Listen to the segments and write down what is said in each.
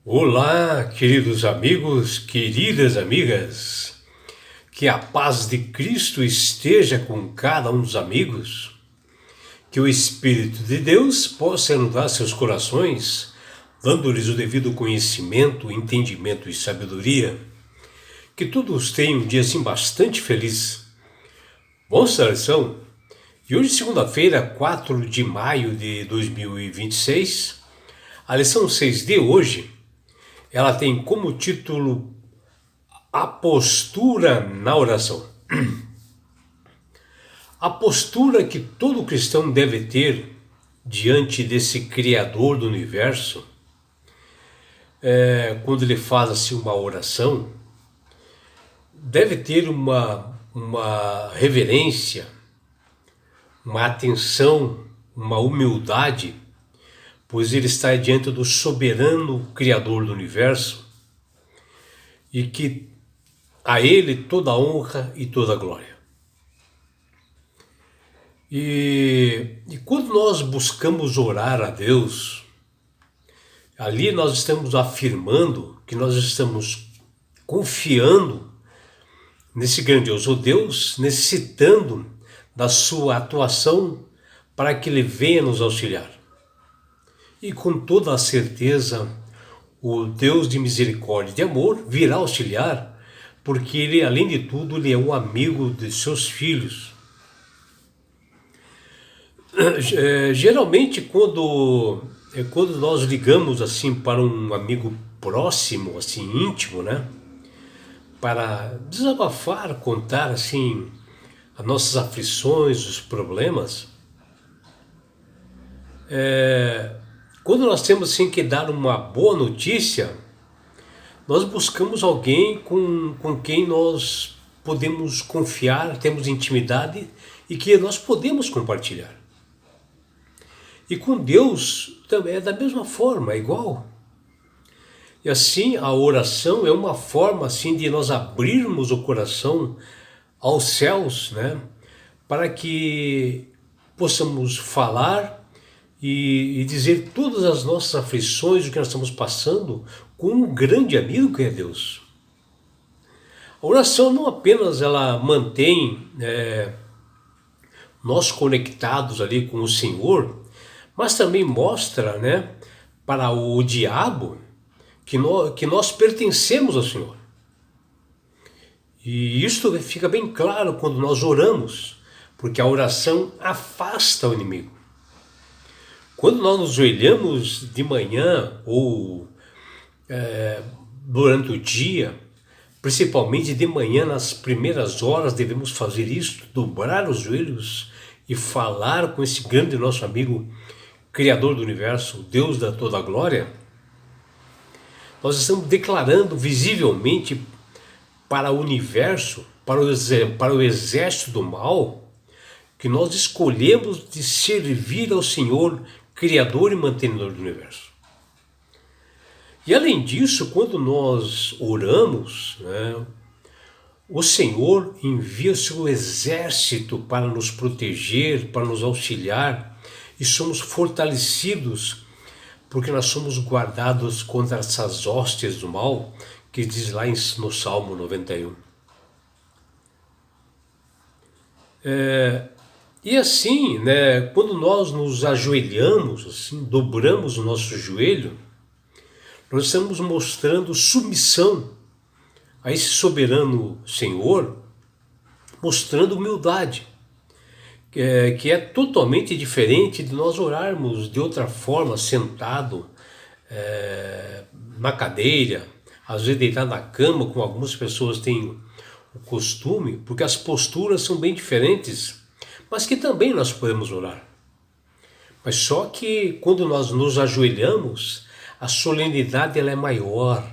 Olá, queridos amigos, queridas amigas, que a paz de Cristo esteja com cada um dos amigos, que o Espírito de Deus possa inundar seus corações, dando-lhes o devido conhecimento, entendimento e sabedoria, que todos tenham um dia assim bastante feliz. Vamos à lição? E hoje, segunda-feira, 4 de maio de 2026, a lição 6 de hoje, ela tem como título A postura na oração. A postura que todo cristão deve ter diante desse Criador do universo, quando ele faz assim uma oração, deve ter uma reverência, uma atenção, uma humildade, pois ele está diante do soberano Criador do universo e que a ele toda a honra e toda a glória. E quando nós buscamos orar a Deus, ali nós estamos afirmando que nós estamos confiando nesse grandioso Deus, necessitando da sua atuação para que Ele venha nos auxiliar. E com toda a certeza, o Deus de misericórdia e de amor virá auxiliar, porque Ele, além de tudo, Ele é um amigo de seus filhos. Geralmente quando nós ligamos assim para um amigo próximo, assim íntimo, né, para desabafar, contar assim as nossas aflições, os problemas, quando nós temos assim que dar uma boa notícia, nós buscamos alguém com quem nós podemos confiar, temos intimidade e que nós podemos compartilhar. E com Deus também é da mesma forma, é igual. E assim a oração é uma forma assim de nós abrirmos o coração aos céus, né? Para que possamos falar e dizer todas as nossas aflições, o que nós estamos passando, com um grande amigo que é Deus. A oração não apenas ela mantém nós conectados ali com o Senhor, mas também mostra, né, para o diabo que nós pertencemos ao Senhor. E isto fica bem claro quando nós oramos, porque a oração afasta o inimigo. Quando nós nos ajoelhamos de manhã ou durante o dia, principalmente de manhã, nas primeiras horas, devemos fazer isso, dobrar os joelhos e falar com esse grande nosso amigo, Criador do universo, Deus da toda a glória. Nós estamos declarando visivelmente para o universo, para o exército do mal, que nós escolhemos de servir ao Senhor, Criador e mantenedor do universo. E além disso, quando nós oramos, né, o Senhor envia seu exército para nos proteger, para nos auxiliar, e somos fortalecidos, porque nós somos guardados contra essas hóstias do mal, que diz lá no Salmo 91. E assim, né, quando nós nos ajoelhamos, assim, dobramos o nosso joelho, nós estamos mostrando submissão a esse soberano Senhor, mostrando humildade, que é totalmente diferente de nós orarmos de outra forma, sentado na cadeira, às vezes deitado na cama, como algumas pessoas têm o costume, porque as posturas são bem diferentes, mas que também nós podemos orar. Mas só que quando nós nos ajoelhamos, a solenidade ela é maior.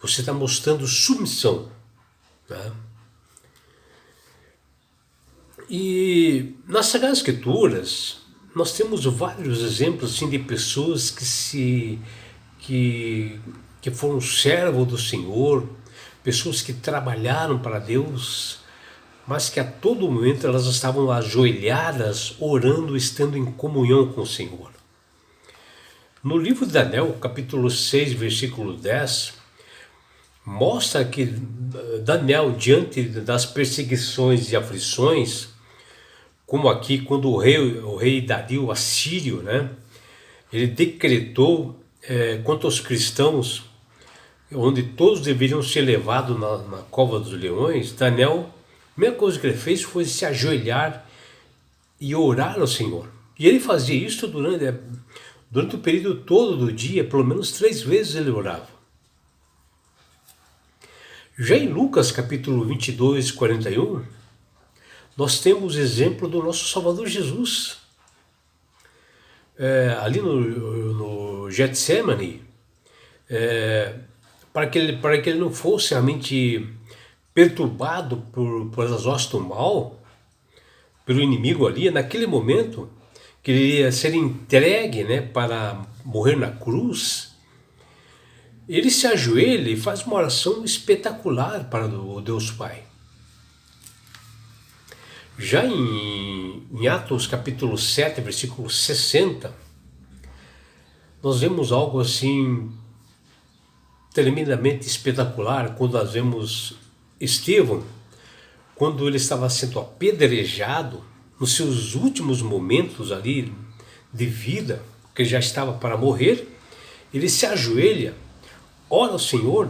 Você está mostrando submissão, né? E nas Sagradas Escrituras nós temos vários exemplos assim, de pessoas que foram servos do Senhor, pessoas que trabalharam para Deus, mas que a todo momento elas estavam ajoelhadas, orando, estando em comunhão com o Senhor. No livro de Daniel, capítulo 6, versículo 10, mostra que Daniel, diante das perseguições e aflições, como aqui quando o rei Dario assírio, né, ele decretou contra os cristãos, onde todos deveriam ser levados na cova dos leões, Daniel, a primeira coisa que ele fez foi se ajoelhar e orar ao Senhor. E ele fazia isso durante o período todo do dia, pelo menos 3 vezes ele orava. Já em Lucas capítulo 22, 41, nós temos exemplo do nosso Salvador Jesus. Ali no Getsemane, para que ele não fosse realmente perturbado por as hostes do mal, pelo inimigo ali, naquele momento que ele ia ser entregue, né, para morrer na cruz, ele se ajoelha e faz uma oração espetacular para o Deus Pai. Já em Atos capítulo 7, versículo 60, nós vemos algo assim tremendamente espetacular, quando nós vemos Estevão, quando ele estava sendo apedrejado, nos seus últimos momentos ali de vida, que ele já estava para morrer, ele se ajoelha, ora ao Senhor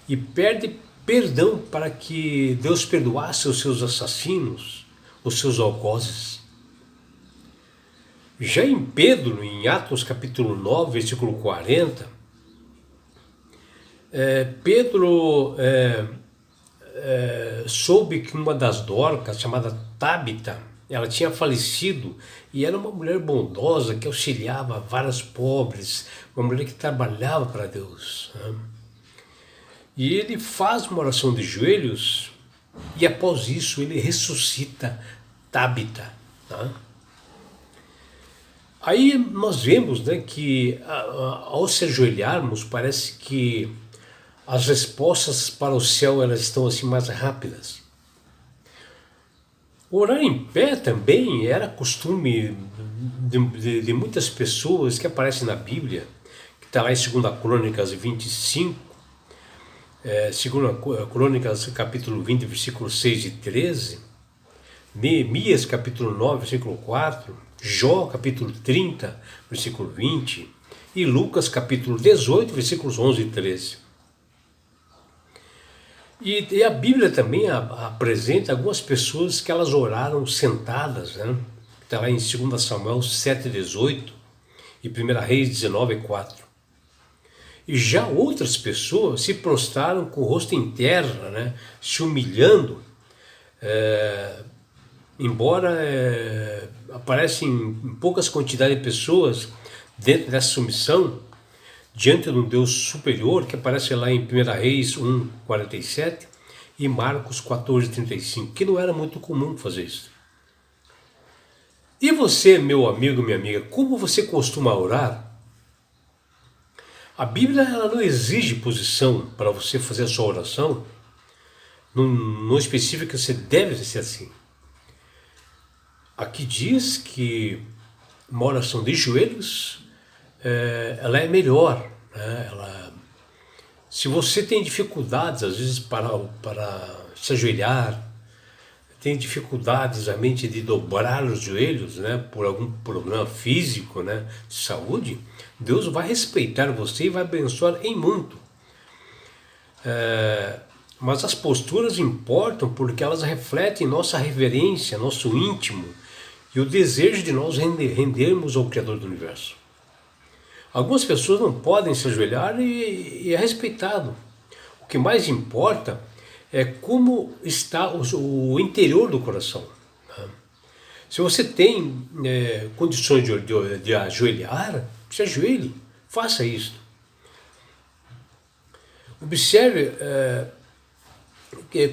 e pede perdão para que Deus perdoasse os seus assassinos, os seus algozes. Já em Pedro, em Atos capítulo 9, versículo 40, Pedro soube que uma das Dorcas, chamada Tábita, ela tinha falecido e era uma mulher bondosa que auxiliava vários pobres, uma mulher que trabalhava para Deus. Né? E ele faz uma oração de joelhos e após isso ele ressuscita Tábita. Né? Aí nós vemos, né, que ao se ajoelharmos parece que as respostas para o céu elas estão assim mais rápidas. Orar em pé também era costume de muitas pessoas que aparecem na Bíblia, que está lá em 2 Crônicas 25, 2 Crônicas capítulo 20, versículos 6 e 13, Neemias capítulo 9, versículo 4, Jó capítulo 30, versículo 20 e Lucas capítulo 18, versículos 11 e 13. E a Bíblia também apresenta algumas pessoas que elas oraram sentadas, né? Está lá em 2 Samuel 7,18 e 1 Reis 19,4. E já outras pessoas se prostraram com o rosto em terra, né? Se humilhando, embora aparecem em poucas quantidades de pessoas dentro dessa submissão, diante de um Deus superior, que aparece lá em 1 Reis 1,47 e Marcos 14,35, que não era muito comum fazer isso. E você, meu amigo, minha amiga, como você costuma orar? A Bíblia ela não exige posição para você fazer a sua oração, não especifica que você deve ser assim. Aqui diz que uma oração de joelhos ela é melhor, né? Se você tem dificuldades às vezes para se ajoelhar, tem dificuldades realmente de dobrar os joelhos, né, por algum problema físico, né, de saúde, Deus vai respeitar você e vai abençoar em muito. Mas as posturas importam porque elas refletem nossa reverência, nosso íntimo e o desejo de nós rendermos ao Criador do Universo. Algumas pessoas não podem se ajoelhar e é respeitado. O que mais importa é como está o interior do coração. Se você tem condições de ajoelhar, se ajoelhe, faça isso. Observe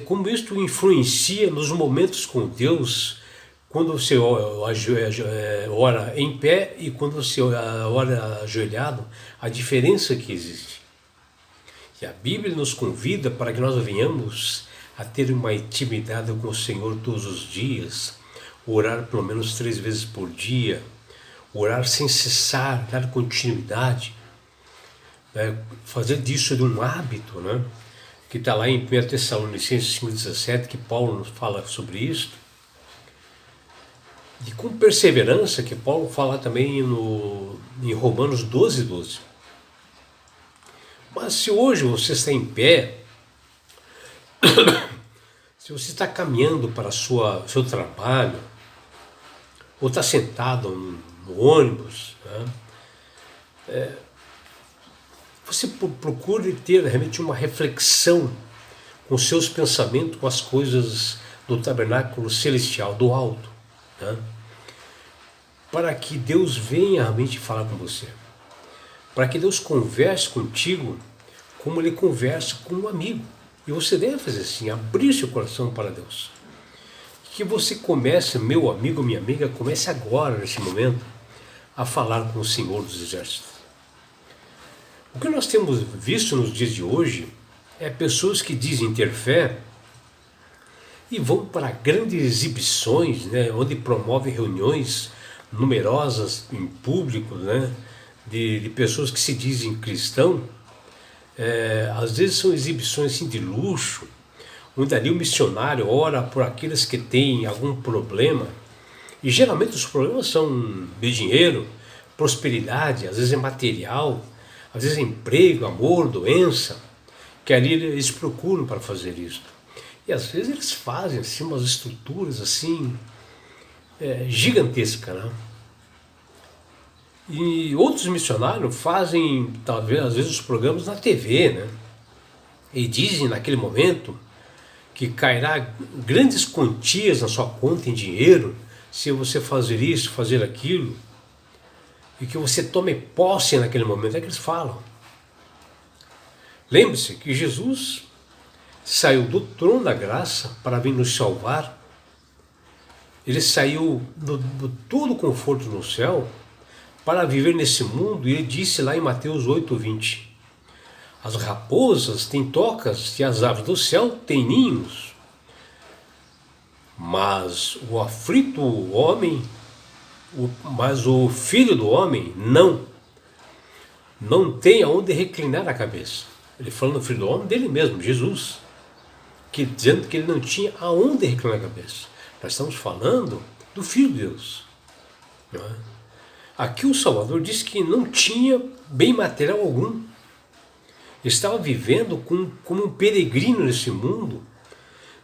como isto influencia nos momentos com Deus, quando você ora em pé e quando você ora ajoelhado, a diferença que existe. E a Bíblia nos convida para que nós venhamos a ter uma intimidade com o Senhor todos os dias, orar pelo menos 3 vezes por dia, orar sem cessar, dar continuidade, né? Fazer disso de um hábito, né? Que está lá em 1 Tessalonicenses 5,17, que Paulo nos fala sobre isso. E com perseverança, que Paulo fala também em Romanos 12:12. Mas se hoje você está em pé, se você está caminhando para seu trabalho, ou está sentado no ônibus, né? Você procure ter realmente uma reflexão com seus pensamentos, com as coisas do tabernáculo celestial, do alto, né? Para que Deus venha realmente falar com você, para que Deus converse contigo como Ele conversa com um amigo. E você deve fazer assim, abrir seu coração para Deus. Que você comece, meu amigo, minha amiga, comece agora, nesse momento, a falar com o Senhor dos Exércitos. O que nós temos visto nos dias de hoje é pessoas que dizem ter fé e vão para grandes exibições, né, onde promovem reuniões numerosas em público, né, de pessoas que se dizem cristão. Às vezes são exibições assim, de luxo, onde ali o missionário ora por aqueles que têm algum problema, e geralmente os problemas são de dinheiro, prosperidade, às vezes é material, às vezes é emprego, amor, doença, que ali eles procuram para fazer isso. E às vezes eles fazem assim, umas estruturas assim, gigantescas, né? E outros missionários fazem, talvez, às vezes, os programas na TV, né? E dizem naquele momento que cairá grandes quantias na sua conta em dinheiro se você fazer isso, fazer aquilo, e que você tome posse naquele momento. É que eles falam. Lembre-se que Jesus saiu do trono da graça para vir nos salvar. Ele saiu do todo o conforto no céu para viver nesse mundo, e ele disse lá em Mateus 8:20, as raposas têm tocas e as aves do céu têm ninhos, mas o aflito homem, mas o filho do homem não tem aonde reclinar a cabeça. Ele falando do filho do homem dele mesmo, Jesus, dizendo que ele não tinha aonde reclinar a cabeça. Nós estamos falando do Filho de Deus, não é? Aqui o Salvador disse que não tinha bem material algum. Estava vivendo como um peregrino nesse mundo,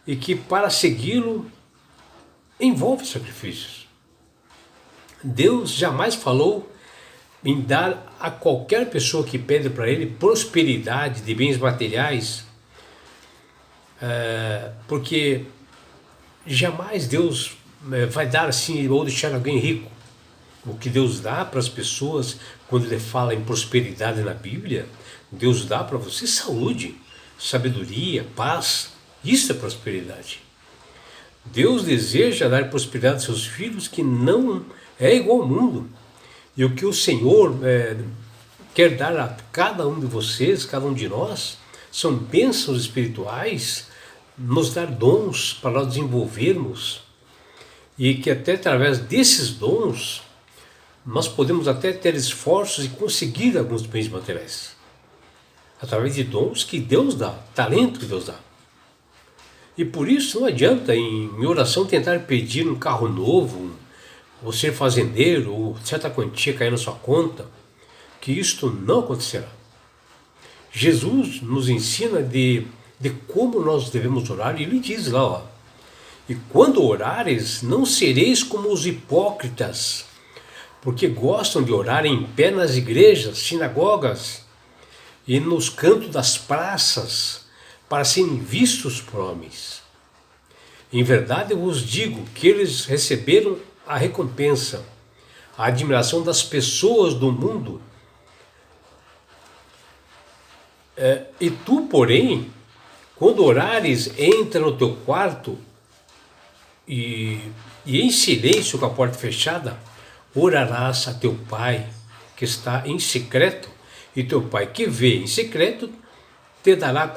e que para segui-lo envolve sacrifícios. Deus jamais falou em dar a qualquer pessoa que pede para ele prosperidade de bens materiais, porque jamais Deus vai dar assim ou deixar alguém rico. O que Deus dá para as pessoas, quando Ele fala em prosperidade na Bíblia, Deus dá para você saúde, sabedoria, paz. Isso é prosperidade. Deus deseja dar prosperidade aos seus filhos, que não é igual ao mundo. E o que o Senhor quer dar a cada um de vocês, cada um de nós, são bênçãos espirituais, nos dar dons para nós desenvolvermos, e que até através desses dons nós podemos até ter esforços e conseguir alguns bens materiais, através de dons que Deus dá, talento que Deus dá. E por isso não adianta em oração tentar pedir um carro novo, ou ser fazendeiro, ou certa quantia cair na sua conta, que isto não acontecerá. Jesus nos ensina de como nós devemos orar, e Ele diz lá, ó, e quando orares, não sereis como os hipócritas, porque gostam de orar em pé nas igrejas, sinagogas e nos cantos das praças, para serem vistos por homens. Em verdade eu vos digo que eles receberam a recompensa, a admiração das pessoas do mundo. E tu, porém, quando orares, entra no teu quarto e em silêncio, com a porta fechada, orarás a teu Pai que está em secreto, e teu Pai que vê em secreto te dará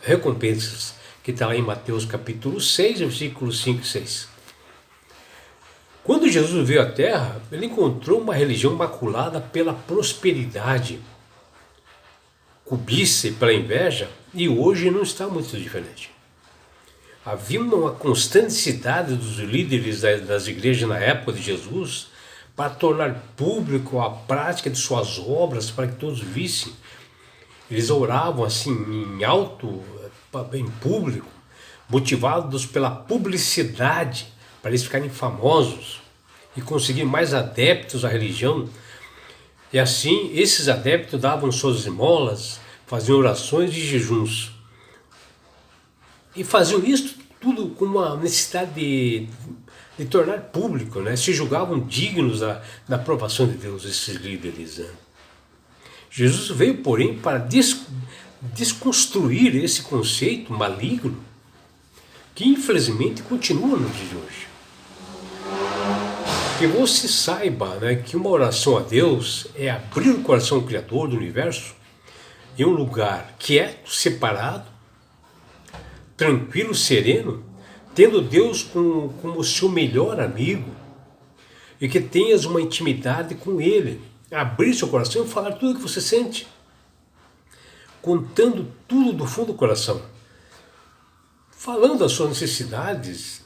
recompensas, que está lá em Mateus capítulo 6, versículos 5 e 6. Quando Jesus veio à Terra, ele encontrou uma religião maculada pela prosperidade, cobiça e pela inveja, e hoje não está muito diferente. Havia uma constante necessidade dos líderes das igrejas na época de Jesus para tornar público a prática de suas obras, para que todos vissem. Eles oravam assim em alto, em público, motivados pela publicidade, para eles ficarem famosos e conseguir mais adeptos à religião. E assim, esses adeptos davam suas esmolas, faziam orações e jejuns. E faziam isso tudo com uma necessidade de tornar público, né? Se julgavam dignos da aprovação de Deus, esses líderes. Né? Jesus veio, porém, para desconstruir esse conceito maligno que, infelizmente, continua no dia de hoje. Que você saiba, né, que uma oração a Deus é abrir o coração ao Criador do Universo em um lugar quieto, separado, tranquilo, sereno, tendo Deus como seu melhor amigo e que tenhas uma intimidade com Ele. Abrir seu coração e falar tudo o que você sente, contando tudo do fundo do coração, falando das suas necessidades,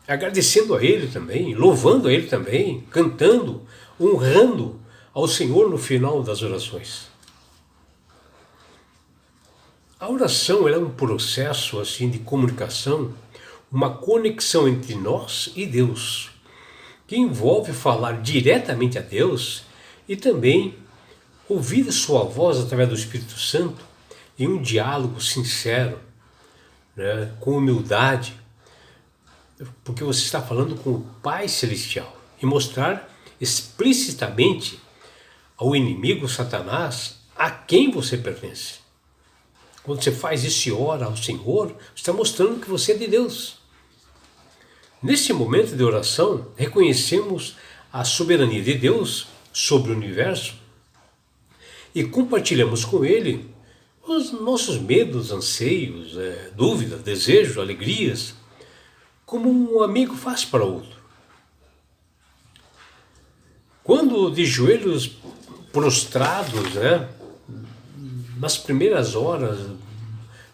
agradecendo a Ele também, louvando a Ele também, cantando, honrando ao Senhor no final das orações. A oração é um processo assim de comunicação, uma conexão entre nós e Deus, que envolve falar diretamente a Deus e também ouvir sua voz através do Espírito Santo em um diálogo sincero, né, com humildade, porque você está falando com o Pai Celestial, e mostrar explicitamente ao inimigo Satanás a quem você pertence. Quando você faz isso e ora ao Senhor, você está mostrando que você é de Deus. Nesse momento de oração, reconhecemos a soberania de Deus sobre o universo e compartilhamos com Ele os nossos medos, anseios, dúvidas, desejos, alegrias, como um amigo faz para outro. Quando de joelhos prostrados, né, nas primeiras horas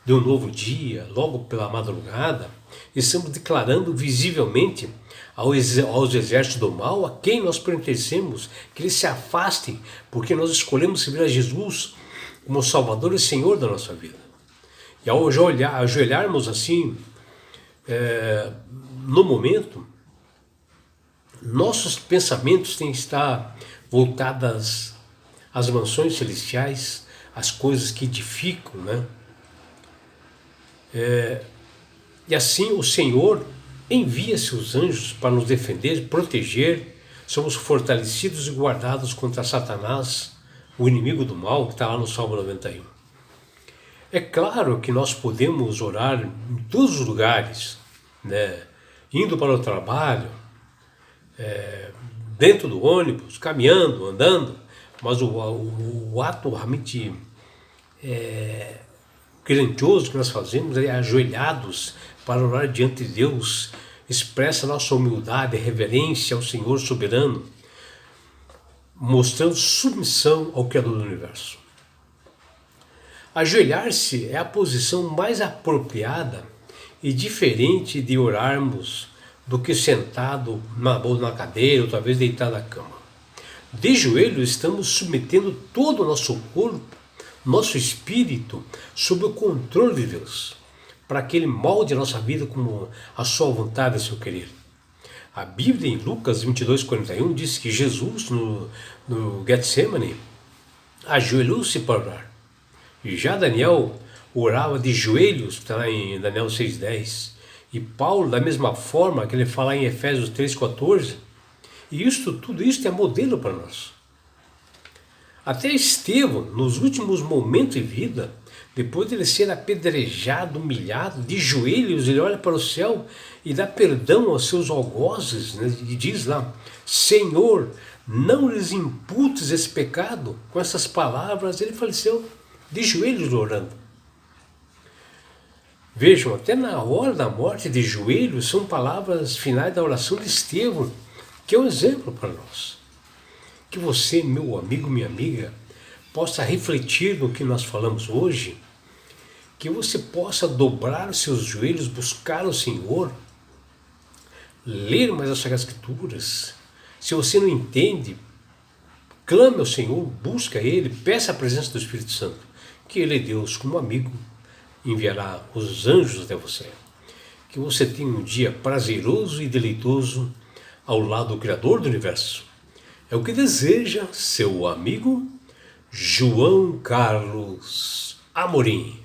de um novo dia, logo pela madrugada, estamos declarando visivelmente aos exércitos do mal a quem nós pertencemos, que eles se afastem, porque nós escolhemos servir a Jesus como Salvador e Senhor da nossa vida. E ao ajoelharmos assim, no momento, nossos pensamentos têm que estar voltados às mansões celestiais, às coisas que edificam, né? E assim o Senhor envia seus anjos para nos defender, proteger, somos fortalecidos e guardados contra Satanás, o inimigo do mal, que está lá no Salmo 91. É claro que nós podemos orar em todos os lugares, né? Indo para o trabalho, dentro do ônibus, caminhando, andando, mas o ato realmente grandioso que nós fazemos é ajoelhados para orar diante de Deus, expressa nossa humildade, reverência ao Senhor soberano, mostrando submissão ao Criador do Universo. Ajoelhar-se é a posição mais apropriada e diferente de orarmos do que sentado na cadeira ou talvez deitado na cama. De joelho estamos submetendo todo o nosso corpo, nosso espírito, sob o controle de Deus, para que Ele molde a nossa vida como a sua vontade e seu querer. A Bíblia em Lucas 22:41 diz que Jesus no Getsemane ajoelhou-se para orar. E já Daniel orava de joelhos, está em Daniel 6:10. E Paulo, da mesma forma que ele fala em Efésios 3:14. E tudo isso é modelo para nós. Até Estevão, nos últimos momentos de vida, depois de ele ser apedrejado, humilhado, de joelhos, ele olha para o céu e dá perdão aos seus algozes, né? E diz lá: Senhor, não lhes imputes esse pecado. Com essas palavras ele faleceu de joelhos orando. Vejam, até na hora da morte, de joelhos, são palavras finais da oração de Estevão, que é um exemplo para nós. Que você, meu amigo, minha amiga, possa refletir no que nós falamos hoje, que você possa dobrar os seus joelhos, buscar o Senhor, ler mais as Sagradas Escrituras. Se você não entende, clame ao Senhor, busca Ele, peça a presença do Espírito Santo, que Ele é Deus, como amigo, enviará os anjos até você. Que você tenha um dia prazeroso e deleitoso ao lado do Criador do Universo. É o que deseja seu amigo João Carlos Amorim.